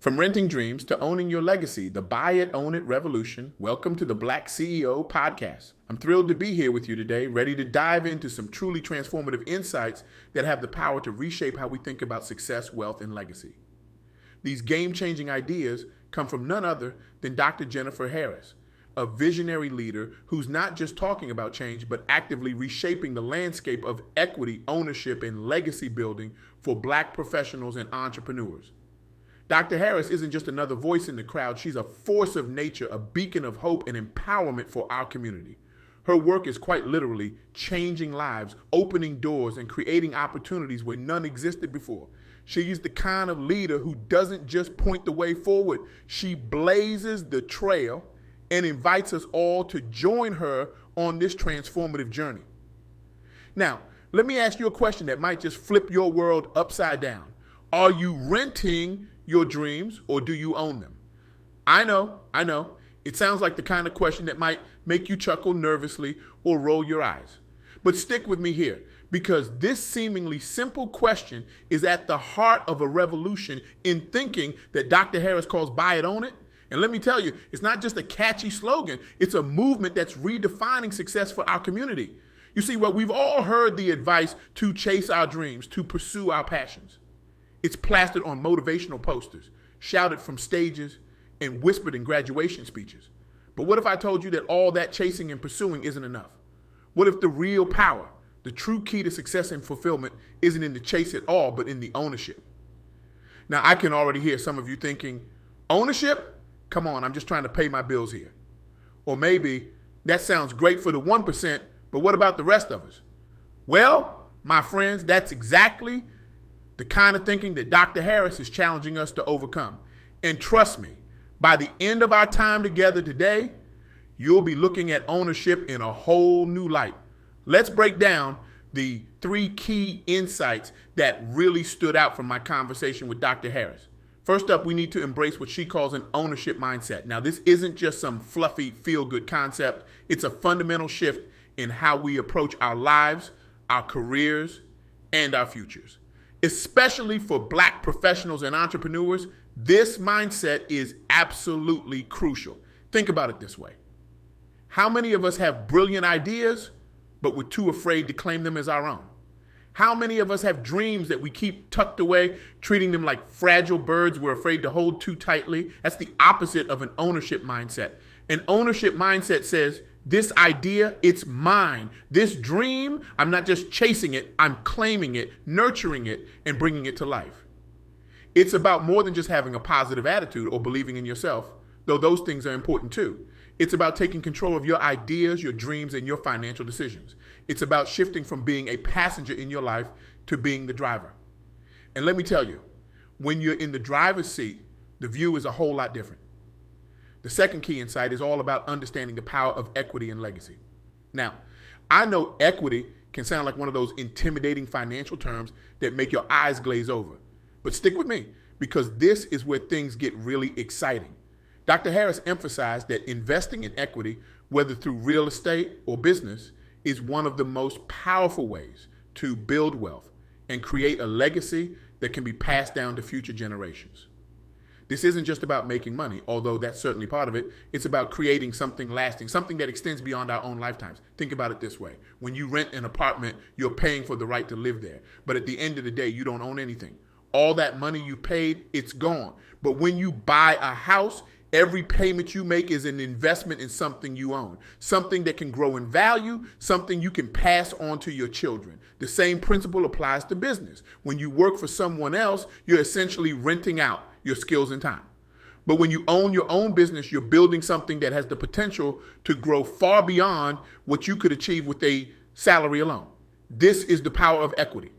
From renting dreams to owning your legacy, the buy it, own it revolution. Welcome to the BlackCEO Podcast. I'm thrilled to be here with you today, ready to dive into some truly transformative insights that have the power to reshape how we think about success, wealth, and legacy. These game-changing ideas come from none other than Dr. Jennifer Harris, a visionary leader who's not just talking about change, but actively reshaping the landscape of equity, ownership, and legacy building for Black professionals and entrepreneurs. Dr. Harris isn't just another voice in the crowd. She's a force of nature, a beacon of hope and empowerment for our community. Her work is quite literally changing lives, opening doors, and creating opportunities where none existed before. She is the kind of leader who doesn't just point the way forward. She blazes the trail and invites us all to join her on this transformative journey. Now, let me ask you a question that might just flip your world upside down. Are you renting your dreams, or do you own them? I know. It sounds like the kind of question that might make you chuckle nervously or roll your eyes. But stick with me here, because this seemingly simple question is at the heart of a revolution in thinking that Dr. Harris calls buy it, own it. And let me tell you, it's not just a catchy slogan. It's a movement that's redefining success for our community. You see, we've all heard the advice to chase our dreams, to pursue our passions. It's plastered on motivational posters, shouted from stages, and whispered in graduation speeches. But what if I told you that all that chasing and pursuing isn't enough? What if the real power, the true key to success and fulfillment isn't in the chase at all, but in the ownership? Now, I can already hear some of you thinking, ownership? Come on, I'm just trying to pay my bills here. Or maybe that sounds great for the 1%, but what about the rest of us? Well, my friends, that's exactly the kind of thinking that Dr. Harris is challenging us to overcome. And trust me, by the end of our time together today, you'll be looking at ownership in a whole new light. Let's break down the 3 key insights that really stood out from my conversation with Dr. Harris. First up, we need to embrace what she calls an ownership mindset. Now, this isn't just some fluffy, feel-good concept. It's a fundamental shift in how we approach our lives, our careers, and our futures. Especially for Black professionals and entrepreneurs, this mindset is absolutely crucial. Think about it this way. How many of us have brilliant ideas, but we're too afraid to claim them as our own? How many of us have dreams that we keep tucked away, treating them like fragile birds we're afraid to hold too tightly? That's the opposite of an ownership mindset. An ownership mindset says, this idea, it's mine. This dream, I'm not just chasing it, I'm claiming it, nurturing it, and bringing it to life. It's about more than just having a positive attitude or believing in yourself, though those things are important too. It's about taking control of your ideas, your dreams, and your financial decisions. It's about shifting from being a passenger in your life to being the driver. And let me tell you, when you're in the driver's seat, the view is a whole lot different. The second key insight is all about understanding the power of equity and legacy. Now, I know equity can sound like one of those intimidating financial terms that make your eyes glaze over. But stick with me, because this is where things get really exciting. Dr. Harris emphasized that investing in equity, whether through real estate or business, is one of the most powerful ways to build wealth and create a legacy that can be passed down to future generations. This isn't just about making money, although that's certainly part of it. It's about creating something lasting, something that extends beyond our own lifetimes. Think about it this way. When you rent an apartment, you're paying for the right to live there. But at the end of the day, you don't own anything. All that money you paid, it's gone. But when you buy a house, every payment you make is an investment in something you own, something that can grow in value, something you can pass on to your children. The same principle applies to business. When you work for someone else, you're essentially renting out your skills and time. But when you own your own business, you're building something that has the potential to grow far beyond what you could achieve with a salary alone. This is the power of equity.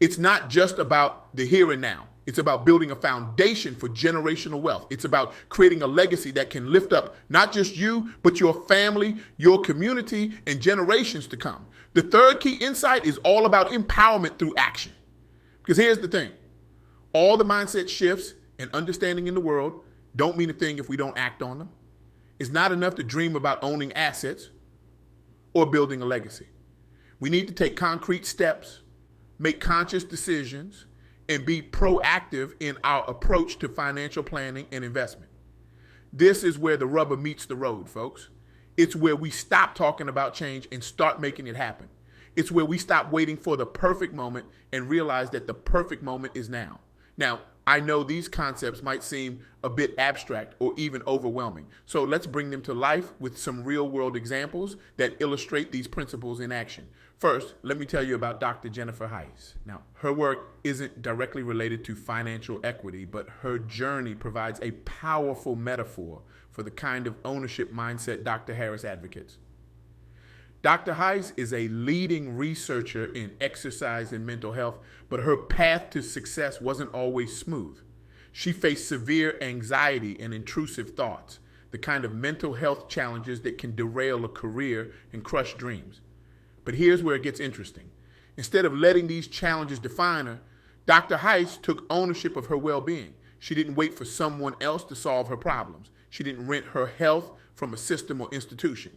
It's not just about the here and now. It's about building a foundation for generational wealth. It's about creating a legacy that can lift up not just you, but your family, your community, and generations to come. The third key insight is all about empowerment through action. Because here's the thing. All the mindset shifts and understanding in the world don't mean a thing if we don't act on them. It's not enough to dream about owning assets or building a legacy. We need to take concrete steps, make conscious decisions, and be proactive in our approach to financial planning and investment. This is where the rubber meets the road, folks. It's where we stop talking about change and start making it happen. It's where we stop waiting for the perfect moment and realize that the perfect moment is now. Now, I know these concepts might seem a bit abstract or even overwhelming. So let's bring them to life with some real-world examples that illustrate these principles in action. First, let me tell you about Dr. Jennifer Heiss. Now, her work isn't directly related to financial equity, but her journey provides a powerful metaphor for the kind of ownership mindset Dr. Harris advocates. Dr. Heiss is a leading researcher in exercise and mental health, but her path to success wasn't always smooth. She faced severe anxiety and intrusive thoughts, the kind of mental health challenges that can derail a career and crush dreams. But here's where it gets interesting. Instead of letting these challenges define her, Dr. Heiss took ownership of her well-being. She didn't wait for someone else to solve her problems. She didn't rent her health from a system or institution.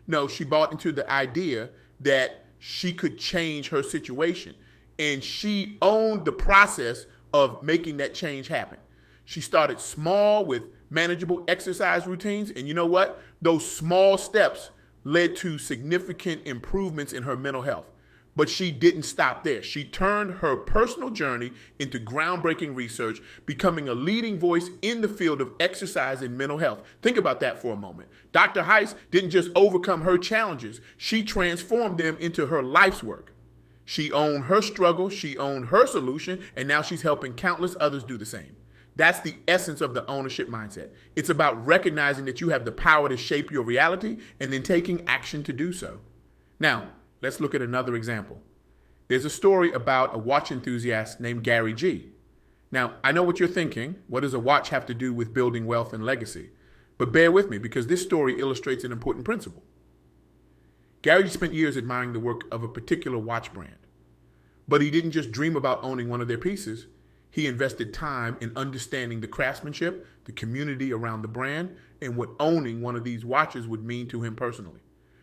No, she bought into the idea that she could change her situation, and she owned the process of making that change happen. She started small with manageable exercise routines, and you know what? Those small steps led to significant improvements in her mental health. But she didn't stop there. She turned her personal journey into groundbreaking research, becoming a leading voice in the field of exercise and mental health. Think about that for a moment. Dr. Heiss didn't just overcome her challenges, she transformed them into her life's work. She owned her struggle, she owned her solution, and now she's helping countless others do the same. That's the essence of the ownership mindset. It's about recognizing that you have the power to shape your reality and then taking action to do so. Now, let's look at another example. There's a story about a watch enthusiast named Gary G. Now, I know what you're thinking. What does a watch have to do with building wealth and legacy? But bear with me because this story illustrates an important principle. Gary spent years admiring the work of a particular watch brand. But he didn't just dream about owning one of their pieces. He invested time in understanding the craftsmanship, the community around the brand, and what owning one of these watches would mean to him personally.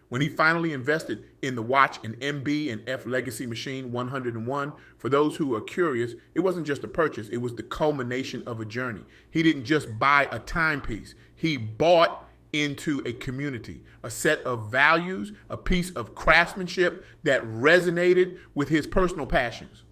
When he finally invested in the watch, an MB and F Legacy Machine 101, for those who are curious, it wasn't just a purchase, it was the culmination of a journey. He didn't just buy a timepiece, he bought into a community, a set of values, a piece of craftsmanship that resonated with his personal passions.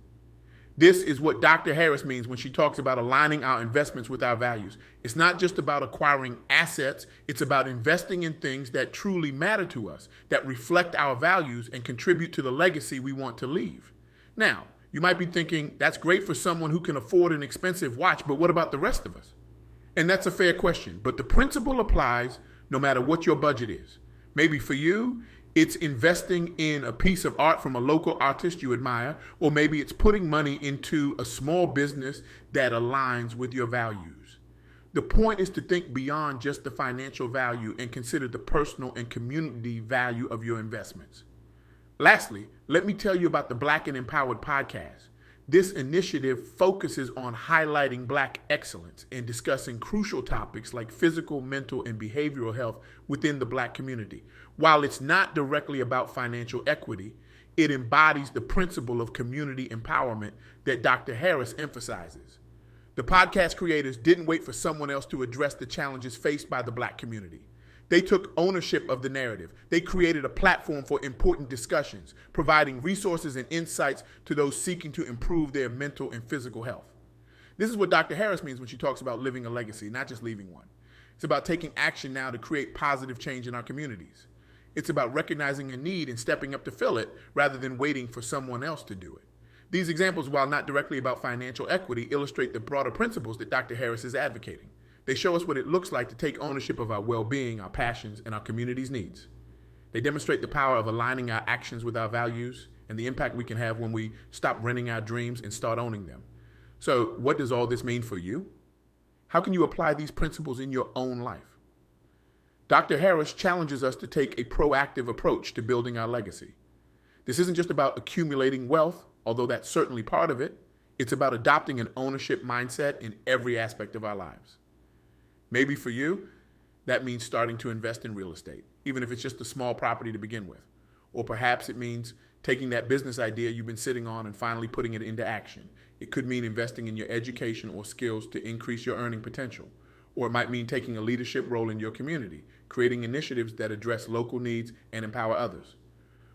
This is what Dr. Harris means when she talks about aligning our investments with our values. It's not just about acquiring assets, it's about investing in things that truly matter to us, that reflect our values and contribute to the legacy we want to leave. Now, you might be thinking, that's great for someone who can afford an expensive watch, but what about the rest of us? And that's a fair question, but the principle applies no matter what your budget is. Maybe for you, it's investing in a piece of art from a local artist you admire, or maybe it's putting money into a small business that aligns with your values. The point is to think beyond just the financial value and consider the personal and community value of your investments. Lastly, let me tell you about the Black and Empowered podcast. This initiative focuses on highlighting Black excellence and discussing crucial topics like physical, mental, and behavioral health within the Black community. While it's not directly about financial equity, it embodies the principle of community empowerment that Dr. Harris emphasizes. The podcast creators didn't wait for someone else to address the challenges faced by the Black community. They took ownership of the narrative. They created a platform for important discussions, providing resources and insights to those seeking to improve their mental and physical health. This is what Dr. Harris means when she talks about living a legacy, not just leaving one. It's about taking action now to create positive change in our communities. It's about recognizing a need and stepping up to fill it rather than waiting for someone else to do it. These examples, while not directly about financial equity, illustrate the broader principles that Dr. Harris is advocating. They show us what it looks like to take ownership of our well-being, our passions, and our community's needs. They demonstrate the power of aligning our actions with our values and the impact we can have when we stop renting our dreams and start owning them. So, what does all this mean for you? How can you apply these principles in your own life? Dr. Harris challenges us to take a proactive approach to building our legacy. This isn't just about accumulating wealth, although that's certainly part of it. It's about adopting an ownership mindset in every aspect of our lives. Maybe for you, that means starting to invest in real estate, even if it's just a small property to begin with. Or perhaps it means taking that business idea you've been sitting on and finally putting it into action. It could mean investing in your education or skills to increase your earning potential. Or it might mean taking a leadership role in your community, creating initiatives that address local needs and empower others.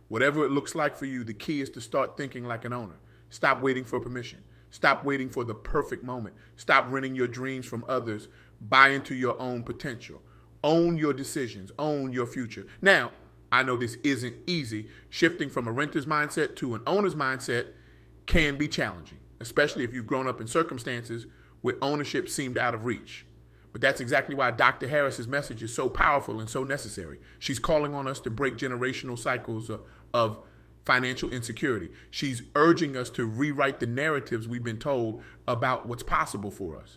Whatever it looks like for you, the key is to start thinking like an owner. Stop waiting for permission. Stop waiting for the perfect moment. Stop renting your dreams from others. Buy into your own potential. Own your decisions. Own your future. Now, I know this isn't easy. Shifting from a renter's mindset to an owner's mindset can be challenging, especially if you've grown up in circumstances where ownership seemed out of reach. But that's exactly why Dr. Harris's message is so powerful and so necessary. She's calling on us to break generational cycles of financial insecurity. She's urging us to rewrite the narratives we've been told about what's possible for us.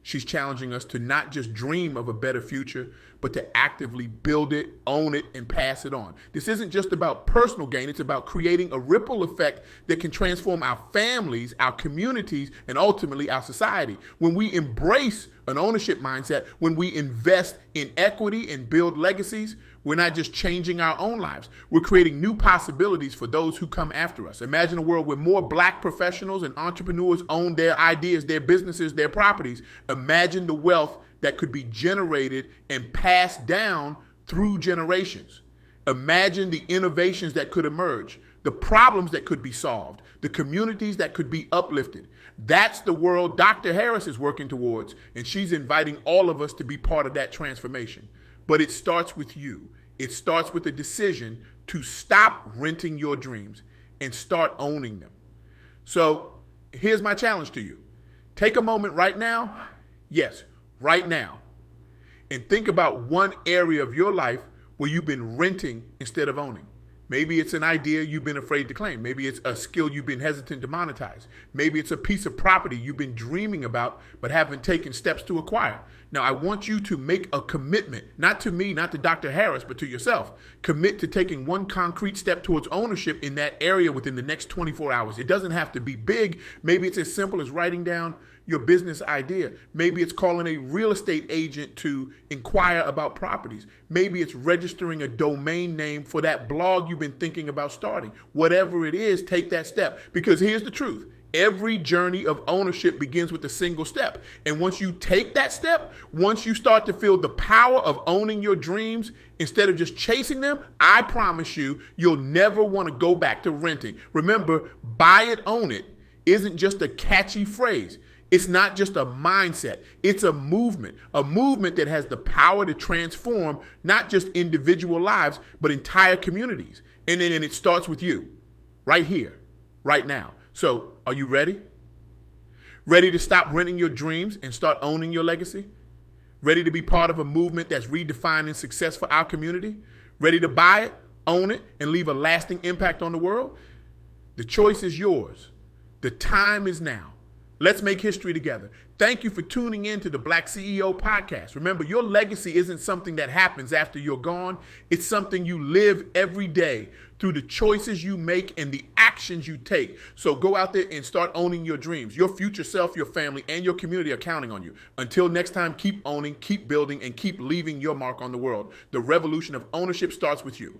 She's challenging us to not just dream of a better future, but to actively build it, own it, and pass it on. This isn't just about personal gain. It's about creating a ripple effect that can transform our families, our communities, and ultimately our society. When we embrace an ownership mindset, when we invest in equity and build legacies, we're not just changing our own lives. We're creating new possibilities for those who come after us. Imagine a world where more Black professionals and entrepreneurs own their ideas, their businesses, their properties. Imagine the wealth that could be generated and passed down through generations. Imagine the innovations that could emerge, the problems that could be solved, the communities that could be uplifted. That's the world Dr. Harris is working towards, and she's inviting all of us to be part of that transformation. But it starts with you. It starts with a decision to stop renting your dreams and start owning them. So here's my challenge to you. Take a moment right now, yes, right now, and think about one area of your life where you've been renting instead of owning. Maybe it's an idea you've been afraid to claim. Maybe it's a skill you've been hesitant to monetize. Maybe it's a piece of property you've been dreaming about but haven't taken steps to acquire. Now, I want you to make a commitment, not to me, not to Dr. Harris, but to yourself. Commit to taking one concrete step towards ownership in that area within the next 24 hours. It doesn't have to be big. Maybe it's as simple as writing down your business idea. Maybe it's calling a real estate agent to inquire about properties. Maybe it's registering a domain name for that blog you've been thinking about starting. Whatever it is, take that step. Because here's the truth. Every journey of ownership begins with a single step. And once you take that step, once you start to feel the power of owning your dreams instead of just chasing them, I promise you, you'll never want to go back to renting. Remember, buy it, own it isn't just a catchy phrase. It's not just a mindset. It's a movement that has the power to transform not just individual lives, but entire communities. And it starts with you right here, right now. So are you ready? Ready to stop renting your dreams and start owning your legacy? Ready to be part of a movement that's redefining success for our community? Ready to buy it, own it, and leave a lasting impact on the world? The choice is yours. The time is now. Let's make history together. Thank you for tuning in to the BlackCEO Podcast. Remember, your legacy isn't something that happens after you're gone. It's something you live every day through the choices you make and the actions you take. So go out there and start owning your dreams. Your future self, your family, and your community are counting on you. Until next time, keep owning, keep building, and keep leaving your mark on the world. The revolution of ownership starts with you.